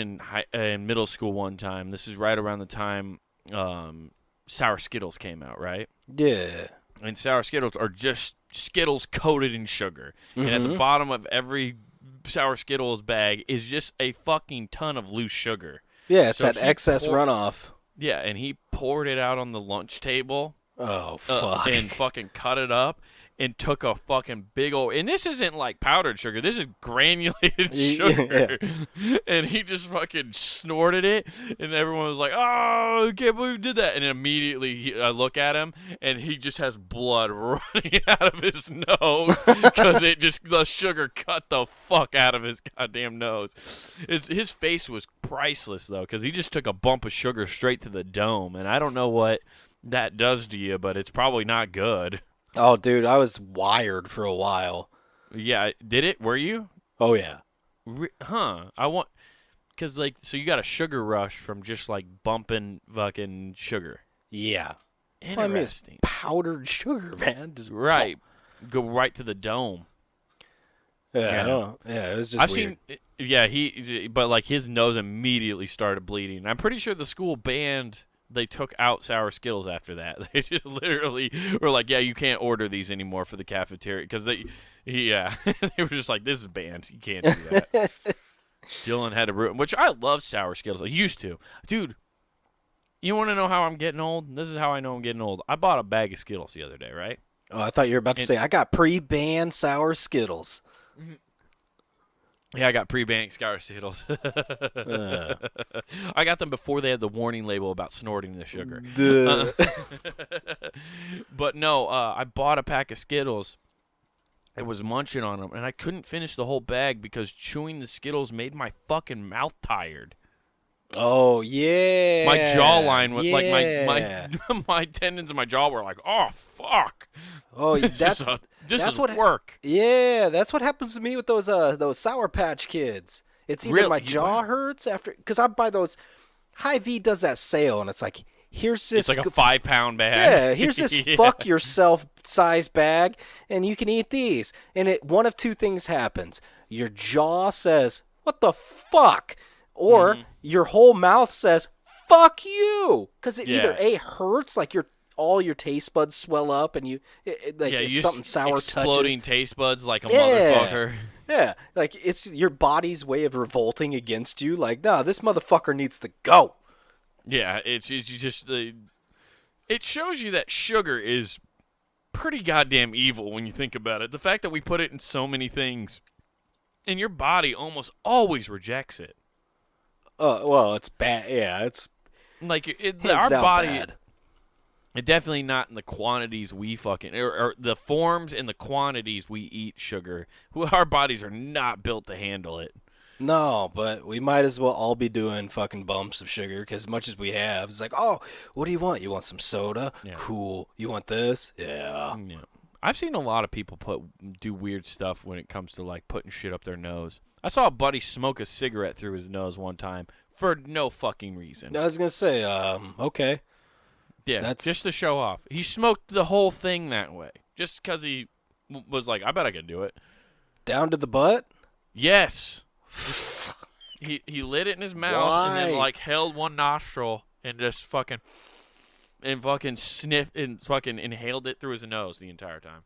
in middle school one time. This is right around the time Sour Skittles came out, right? Yeah. And Sour Skittles are just Skittles coated in sugar. And at the bottom of every Sour Skittles bag is just a fucking ton of loose sugar. Yeah, it's that excess runoff. Yeah, and he poured it out on the lunch table. Oh, fuck. And fucking cut it up. and took a fucking big old, and this isn't like powdered sugar, this is granulated sugar. Yeah. And he just fucking snorted it, and everyone was like, oh, I can't believe you did that. And then immediately I look at him, and he just has blood running out of his nose because the sugar cut the fuck out of his goddamn nose. His face was priceless, though, because he just took a bump of sugar straight to the dome, and I don't know what that does to you, but it's probably not good. Oh, dude, I was wired for a while. Yeah, did it? Were you? Oh, yeah. Because, like, so you got a sugar rush from just, like, bumping fucking sugar. Yeah. Interesting. Well, I mean, it's powdered sugar, man. Just right. Go right to the dome. Yeah, I don't know. Yeah, it was just weird. But, like, his nose immediately started bleeding. I'm pretty sure the school banned... They took out sour Skittles after that. They just literally were like, yeah, you can't order these anymore for the cafeteria. Because they were just like, this is banned. You can't do that. Dylan had to ruin, which I love sour Skittles. I used to. Dude, you want to know how I'm getting old? This is how I know I'm getting old. I bought a bag of Skittles the other day, right? Oh, I thought you were about to say, I got pre-banned sour Skittles. Yeah, I got pre-banned sour Skittles. I got them before they had the warning label about snorting the sugar. But no, I bought a pack of Skittles and was munching on them, and I couldn't finish the whole bag because chewing the Skittles made my fucking mouth tired. Oh, yeah. My jawline was like my tendons in my jaw were like, oh, fuck. Oh, that's what work. Yeah, that's what happens to me with those Sour Patch Kids. It's either my jaw hurts after, because I buy those. Hy-Vee does that sale, and it's like, here's this. It's like a 5-pound bag. Yeah, here's this fuck yourself size bag, and you can eat these. And one of two things happens: your jaw says, "What the fuck," or your whole mouth says, "Fuck you," because it either hurts, like all your taste buds swell up, and you something sour exploding touches. taste buds like a motherfucker. Yeah, like it's your body's way of revolting against you. Like, nah, this motherfucker needs to go. Yeah, it's just it shows you that sugar is pretty goddamn evil when you think about it. The fact that we put it in so many things, and your body almost always rejects it. Well, it's bad. Yeah, it's like our body. Bad. It definitely not in the quantities we fucking or the forms and the quantities we eat sugar. Our bodies are not built to handle it. No, but we might as well all be doing fucking bumps of sugar, because as much as we have, it's like, oh, what do you want? You want some soda? Yeah. Cool. You want this? Yeah. I've seen a lot of people do weird stuff when it comes to like putting shit up their nose. I saw a buddy smoke a cigarette through his nose one time for no fucking reason. I was gonna say, okay. Yeah, that's just to show off. He smoked the whole thing that way, just because he was like, I bet I can do it. Down to the butt? Yes. He lit it in his mouth and then like held one nostril and just fucking sniffed and fucking inhaled it through his nose the entire time.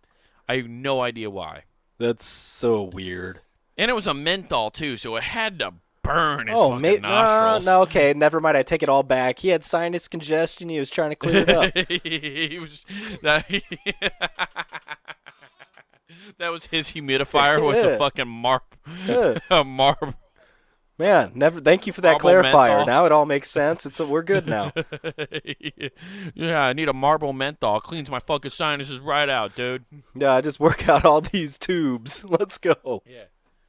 I have no idea why. That's so weird. And it was a menthol too, so it had to burn his fucking nostrils. No, okay, never mind. I take it all back. He had sinus congestion. He was trying to clear it up. That was his humidifier with a fucking marble. Man, thank you for that clarifier. Menthol. Now it all makes sense. We're good now. Yeah, I need a marble menthol. Cleans my fucking sinuses right out, dude. Yeah, I just work out all these tubes. Let's go. Yeah.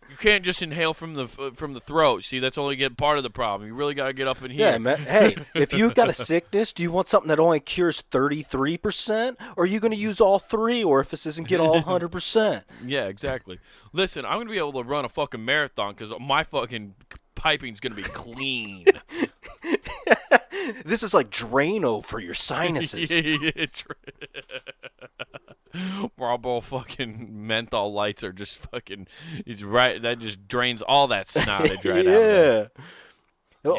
You can't just inhale from the throat. See, that's only part of the problem. You really got to get up in here. Yeah, man. Hey, if you've got a sickness, do you want something that only cures 33%? Or are you going to use all 3 orifices and get all 100%? Yeah, exactly. Listen, I'm going to be able to run a fucking marathon because my fucking piping's going to be clean. This is like Drano for your sinuses. Marble fucking menthol lights are just fucking. It's right. That just drains all that snottage right out. Yeah.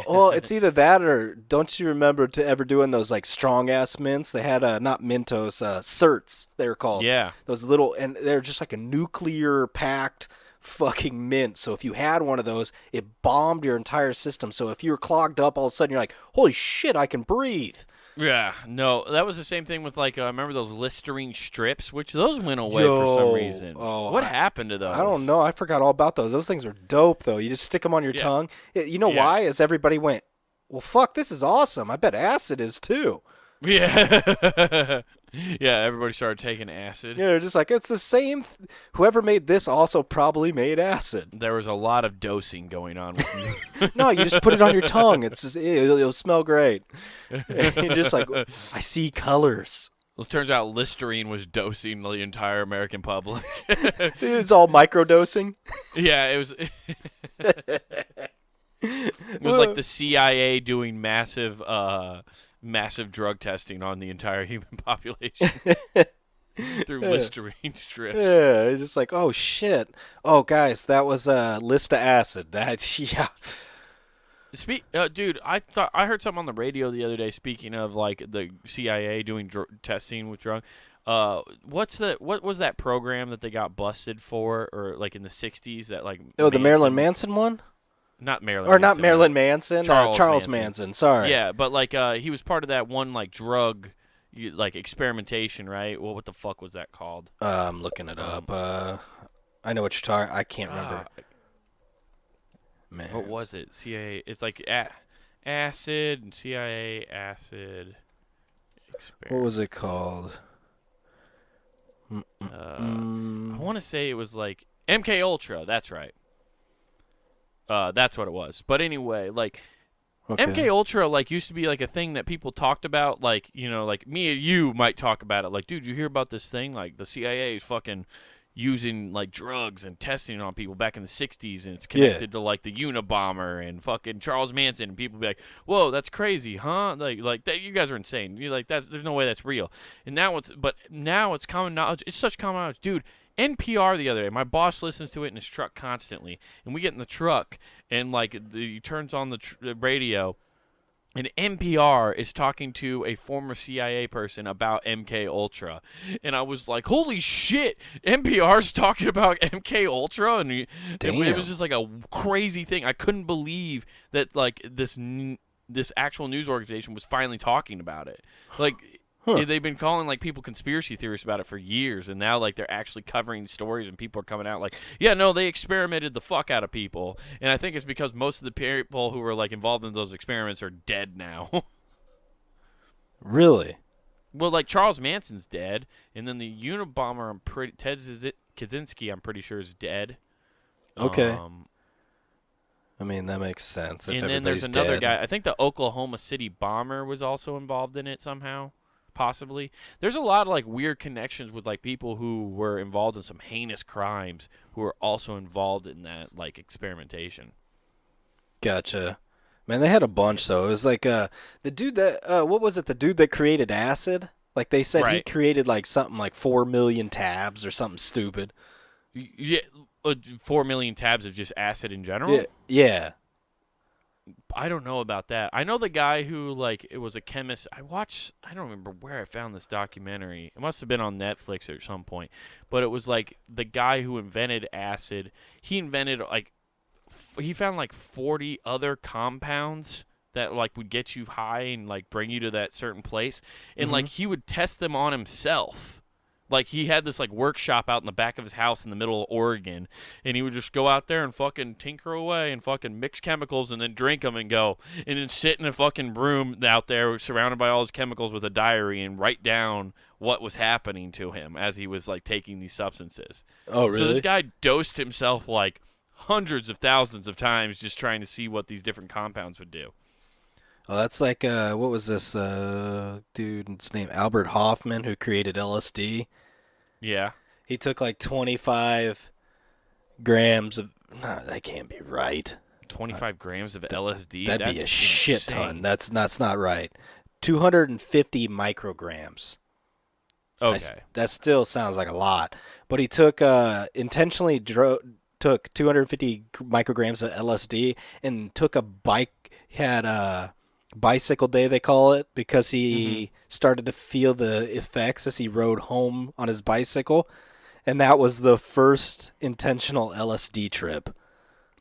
Well, it's either that or don't you remember to ever doing those like strong ass mints? They had not Mentos, certs. They were called. Yeah. Those little, and they're just like a nuclear packed fucking mint. So if you had one of those, it bombed your entire system. So if you were clogged up, all of a sudden you're like, holy shit, I can breathe. Yeah, no, that was the same thing with like remember those Listerine strips, which those went away for some Yo, reason. oh, What happened to I don't those? know. I forgot all about those. Those things are dope, though. You just stick them on your Yeah, tongue. You know yeah, why? As everybody went, well, fuck, this is awesome. I bet acid is too. yeah, yeah. Everybody started taking acid. Yeah, they're just like, it's the same. Whoever made this also probably made acid. There was a lot of dosing going on with No, you just put it on your tongue. It'll smell great. You're just like, I see colors. Well, it turns out Listerine was dosing the entire American public. It's all microdosing. Yeah, it was. It was like the CIA doing massive drug testing on the entire human population through Listerine strips. Yeah, it's just like, oh shit. Oh guys, that was a list of acid. That yeah. Dude, I heard something on the radio the other day. Speaking of like the CIA doing testing with drug, what was that program that they got busted for, or like in the '60s that like Oh, the Marilyn Manson one? Not Marilyn Or Manson, not Marilyn Manson, Charles Manson. Sorry. Yeah, but like he was part of that one like drug, like experimentation, right? Well, what the fuck was that called? I'm looking it up. I know what you're talking. I can't remember. Man, What was it? CIA. It's like acid and CIA acid experiment. what was it called? I want to say it was like MKUltra. That's right. That's what it was. But anyway, like Okay. MKUltra like used to be like a thing that people talked about. Like like me and you might talk about it. Like, dude, you hear about this thing? Like the CIA is fucking using like drugs and testing on people back in the '60s, and it's connected to like the Unabomber and fucking Charles Manson. And people be like, "Whoa, that's crazy, huh? Like that, you guys are insane. You're like, there's no way that's real." And now it's common knowledge. It's such common knowledge, dude. NPR the other day, my boss listens to it in his truck constantly, and we get in the truck, and like he turns on the radio, and NPR is talking to a former CIA person about MKUltra, and I was like, "Holy shit! NPR's talking about MKUltra," and it was just like a crazy thing. I couldn't believe that like this actual news organization was finally talking about it. Like they've been calling like people conspiracy theorists about it for years, and now like they're actually covering stories, and people are coming out like, yeah, no, they experimented the fuck out of people, and I think it's because most of the people who were like involved in those experiments are dead now. Really? Well, like Charles Manson's dead, and then the Unabomber, Ted Kaczynski, I'm pretty sure is dead. Okay. I mean, that makes sense. And then there's another guy. I think the Oklahoma City bomber was also involved in it somehow. Possibly. There's a lot of like weird connections with like people who were involved in some heinous crimes who are also involved in that like experimentation. Gotcha. Man, they had a bunch though. It was like the dude that what was it? The dude that created acid? Like they said he created like something like 4 million tabs or something stupid. Yeah, 4 million tabs of just acid in general? Yeah. I don't know about that. I know the guy who like it was a chemist. I don't remember where I found this documentary. It must have been on Netflix at some point. But it was like the guy who invented acid. He invented like he found like 40 other compounds that like would get you high and like bring you to that certain place, and like he would test them on himself. Like, he had this, like, workshop out in the back of his house in the middle of Oregon, and he would just go out there and fucking tinker away and fucking mix chemicals and then drink them and go. And then sit in a fucking room out there surrounded by all his chemicals with a diary and write down what was happening to him as he was, like, taking these substances. Oh, really? So this guy dosed himself, like, hundreds of thousands of times just trying to see what these different compounds would do. Oh, that's like, what was this dude's name? Albert Hoffman, who created LSD. Yeah. He took like 25 grams of... No, that can't be right. 25 grams of LSD? That'd be a shit insane. ton. That's not right. 250 micrograms. Okay. That still sounds like a lot. But he took, intentionally took 250 micrograms of LSD and took a bike, had a... bicycle day they call it, because he started to feel the effects as he rode home on his bicycle, and that was the first intentional LSD trip.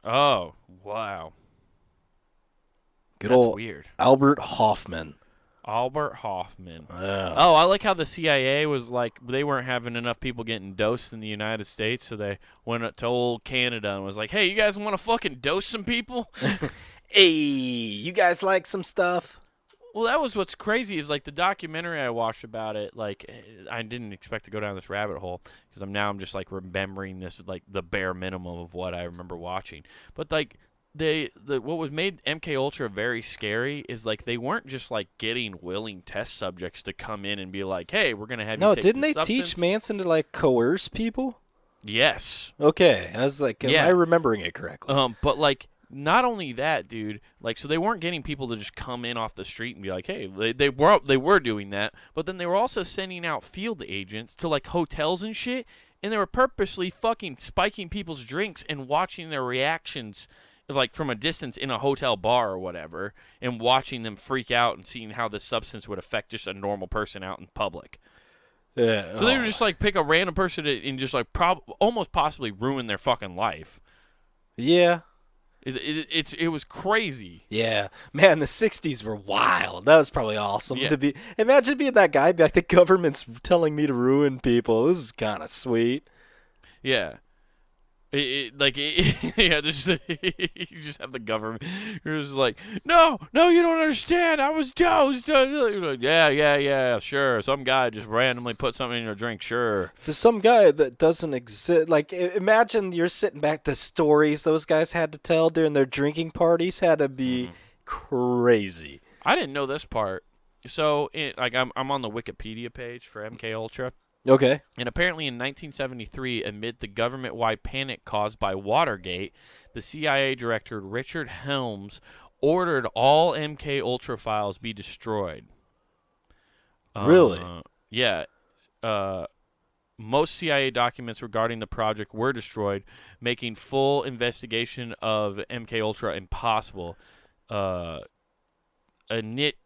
Oh, wow. Good That's old weird. Albert Hoffman. Albert Hoffman. Oh. Oh, I like how the CIA was like, they weren't having enough people getting dosed in the United States, so they went up to old Canada and was like, hey, you guys want to fucking dose some people? Hey, you guys like some stuff? Well, that was what's crazy is like the documentary I watched about it. Like, I didn't expect to go down this rabbit hole because I'm just like remembering this like the bare minimum of what I remember watching. But like what was made MKUltra very scary is like they weren't just like getting willing test subjects to come in and be like, hey, we're gonna have you take didn't this they substance. teach Manson to like coerce people? Yes. Okay, I was like, am Yeah. I remembering it correctly? But like not only that, dude, like so they weren't getting people to just come in off the street and be like, hey, they were doing that, but then they were also sending out field agents to like hotels and shit, and they were purposely fucking spiking people's drinks and watching their reactions like from a distance in a hotel bar or whatever, and watching them freak out and seeing how this substance would affect just a normal person out in public. Yeah. So they would just like pick a random person and just like almost possibly ruin their fucking life. Yeah. It was crazy. Yeah, man, the '60s were wild. That was probably awesome Yeah. to be. Imagine being that guy, be like, the government's telling me to ruin people. This is kind of sweet. Yeah. Yeah, you just have the government. You're just like, no, you don't understand. I was dosed. Like, yeah, sure. Some guy just randomly put something in your drink, sure. There's some guy that doesn't exist. Like, imagine you're sitting back. The stories those guys had to tell during their drinking parties had to be crazy. I didn't know this part. So, I'm on the Wikipedia page for MKUltra. Okay. And apparently in 1973, amid the government-wide panic caused by Watergate, the CIA director Richard Helms ordered all MKUltra files be destroyed. Really? Yeah. Most CIA documents regarding the project were destroyed, making full investigation of MKUltra impossible. A niche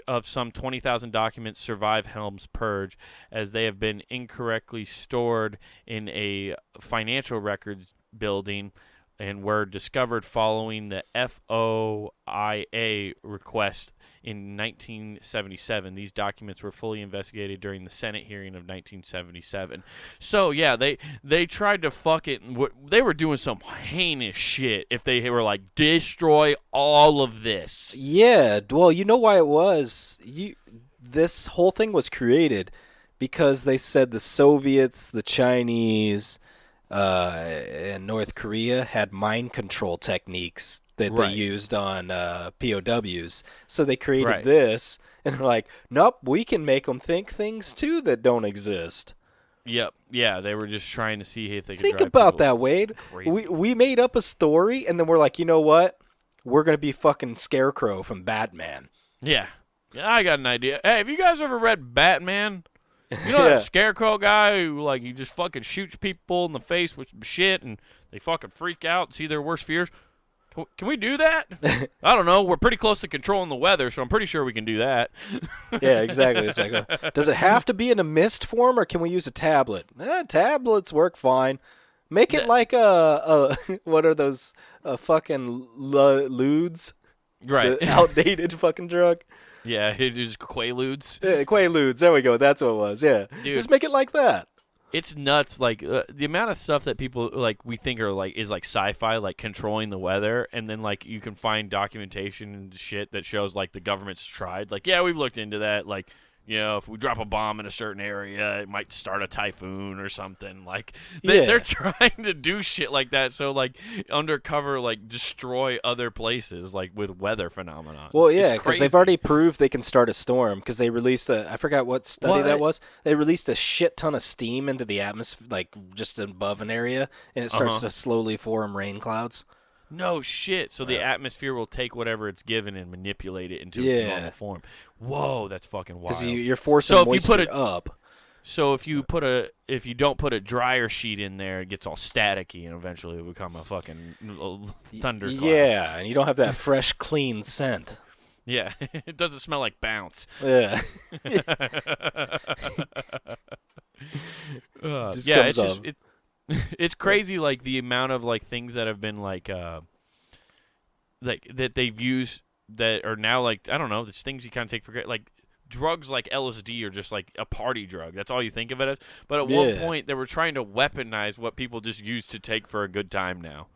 of some 20,000 documents survive Helms' purge, as they have been incorrectly stored in a financial records building and were discovered following the FOIA request in 1977. These documents were fully investigated during the Senate hearing of 1977. So, yeah, they tried to fuck it. They were doing some heinous shit if they were like, destroy all of this. Yeah, well, you know why it was? This whole thing was created because they said the Soviets, the Chinese, and North Korea had mind control techniques that they used on POWs. So they created this, and they're like, nope, we can make them think things too that don't exist. Yep. Yeah, they were just trying to see if they could Think drive about people that, Wade. crazy. We made up a story, and then we're like, you know what? We're going to be fucking Scarecrow from Batman. Yeah, I got an idea. Hey, have you guys ever read Batman? You know that scarecrow guy who, like, he just fucking shoots people in the face with shit and they fucking freak out and see their worst fears? Can we do that? I don't know. We're pretty close to controlling the weather, so I'm pretty sure we can do that. Yeah, exactly. It's like, does it have to be in a mist form, or can we use a tablet? Tablets work fine. Make it like what are those fucking ludes? Right. The outdated fucking drug. Yeah, it is Quaaludes. Yeah, Quaaludes. There we go. That's what it was. Yeah. Dude, just make it like that. It's nuts. Like the amount of stuff that people like we think are like is like sci-fi, like controlling the weather, and then like you can find documentation and shit that shows like the government's tried. Like, yeah, we've looked into that. Like, you know, if we drop a bomb in a certain area, it might start a typhoon or something. Like, they're trying to do shit like that. So, like, undercover, like, destroy other places, like, with weather phenomena. Well, yeah, because they've already proved they can start a storm because they released I forgot what study that was. They released a shit ton of steam into the atmosphere, like, just above an area, and it starts to slowly form rain clouds. No shit. So the atmosphere will take whatever it's given and manipulate it into its normal form. Whoa, that's fucking wild. Because you're forcing moisture up. So if you don't put a dryer sheet in there, it gets all staticky and eventually it'll become a fucking thundercloud. Yeah, and you don't have that fresh, clean scent. Yeah, it doesn't smell like bounce. Yeah. It's crazy, like the amount of like things that have been like that they've used that are now like, I don't know, there's things you kind of take for granted. Like drugs like LSD are just like a party drug. That's all you think of it as. But at one point, they were trying to weaponize what people just used to take for a good time now.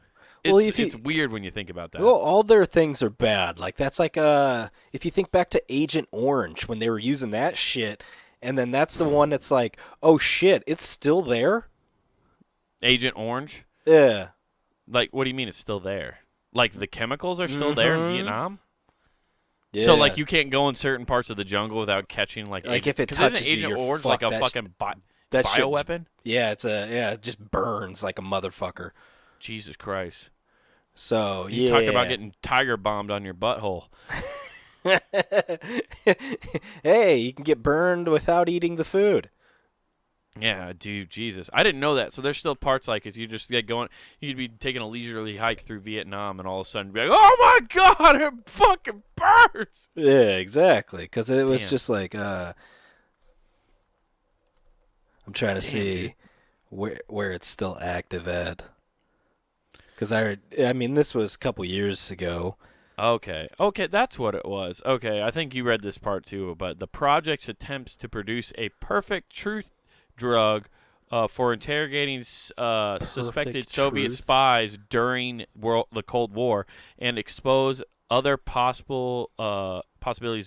It's weird when you think about that. Well, all their things are bad. Like, that's like, if you think back to Agent Orange when they were using that shit, and then that's the one that's like, oh shit, it's still there? Agent Orange? Yeah. Like, what do you mean it's still there? Like, the chemicals are still there in Vietnam? Yeah. So, like, you can't go in certain parts of the jungle without catching, like if it touches you, Agent Orange fucked. like a fucking bioweapon? Yeah, it just burns like a motherfucker. Jesus Christ. So, You talk about getting tiger bombed on your butthole. Hey, you can get burned without eating the food. Yeah, dude, Jesus. I didn't know that. So there's still parts like if you just get going, you could be taking a leisurely hike through Vietnam and all of a sudden be like, oh my God, it fucking burns. Yeah, exactly. Because it was just like, I'm trying to see where it's still active at. Because I mean, this was a couple years ago. Okay, that's what it was. Okay, I think you read this part too, but the project's attempts to produce a perfect truth drug for interrogating suspected Soviet spies during the Cold War and expose other possibilities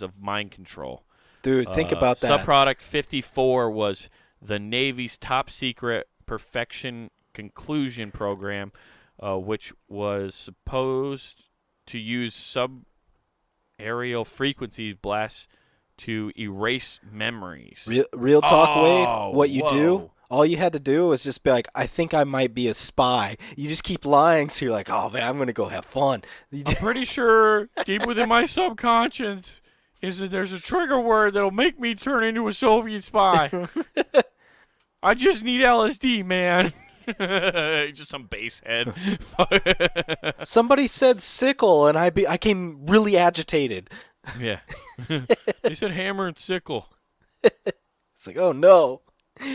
of mind control. Dude, think about that. Subproduct 54 was the Navy's top secret perfection conclusion program, which was supposed to use sub-aerial frequencies blasts to erase memories. Real talk, Wade. What you do, all you had to do was just be like, I think I might be a spy. You just keep lying, so you're like, oh, man, I'm going to go have fun. I'm pretty sure deep within my subconscious is that there's a trigger word that'll make me turn into a Soviet spy. I just need LSD, man. Just some base head. Somebody said sickle, and I came really agitated. Yeah. They said hammer and sickle. It's like, oh no. Give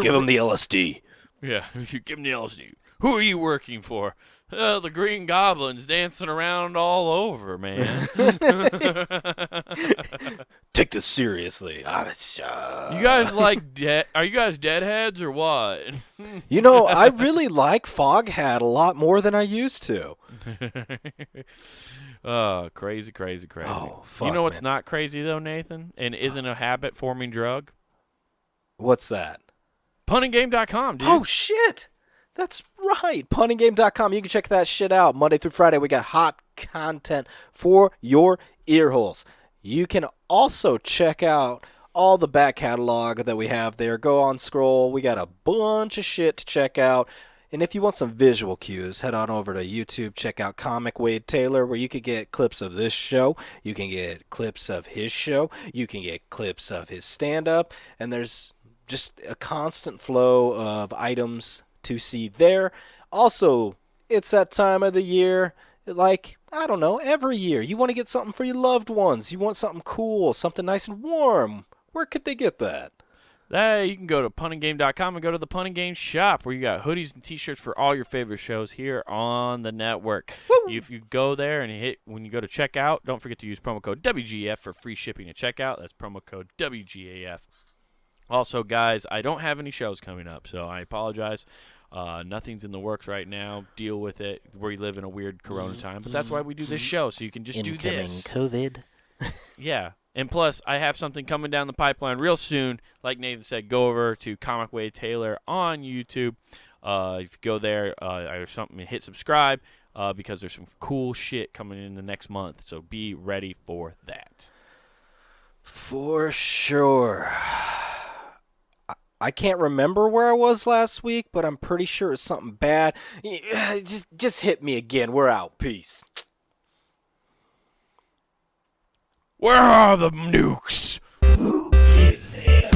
him the LSD. Yeah, give him the LSD. Who are you working for? The Green Goblin's dancing around all over, man. Take this seriously. You guys are you guys deadheads or what? You know, I really like Foghat a lot more than I used to. Oh, crazy. Oh, fuck, you know what's man. not crazy, though, Nathan? And isn't a habit-forming drug? What's that? Punninggame.com, dude. Oh, shit. That's right. Punninggame.com. You can check that shit out. Monday through Friday, we got hot content for your ear holes. You can also check out all the back catalog that we have there. Go on, scroll. We got a bunch of shit to check out. And if you want some visual cues, head on over to YouTube. Check out Comic Wade Taylor, where you can get clips of this show. You can get clips of his show. You can get clips of his stand-up. And there's just a constant flow of items to see there. Also, it's that time of the year, like, I don't know, every year. You want to get something for your loved ones. You want something cool, something nice and warm. Where could they get that? You can go to punninggame.com and go to the Punning Game shop where you got hoodies and t-shirts for all your favorite shows here on the network. Woo! If you go there and when you go to checkout, don't forget to use promo code WGAF for free shipping at checkout. That's promo code WGAF. Also, guys, I don't have any shows coming up, so I apologize. Nothing's in the works right now. Deal with it. We live in a weird corona time, but that's why we do this show, so you can just do this. COVID. Yeah. And plus, I have something coming down the pipeline real soon. Like Nathan said, go over to Comic Wade Taylor on YouTube. If you go there or something, hit subscribe because there's some cool shit coming in the next month. So be ready for that. For sure. I can't remember where I was last week, but I'm pretty sure it's something bad. Just hit me again. We're out. Peace. Where are the nukes? Who is it?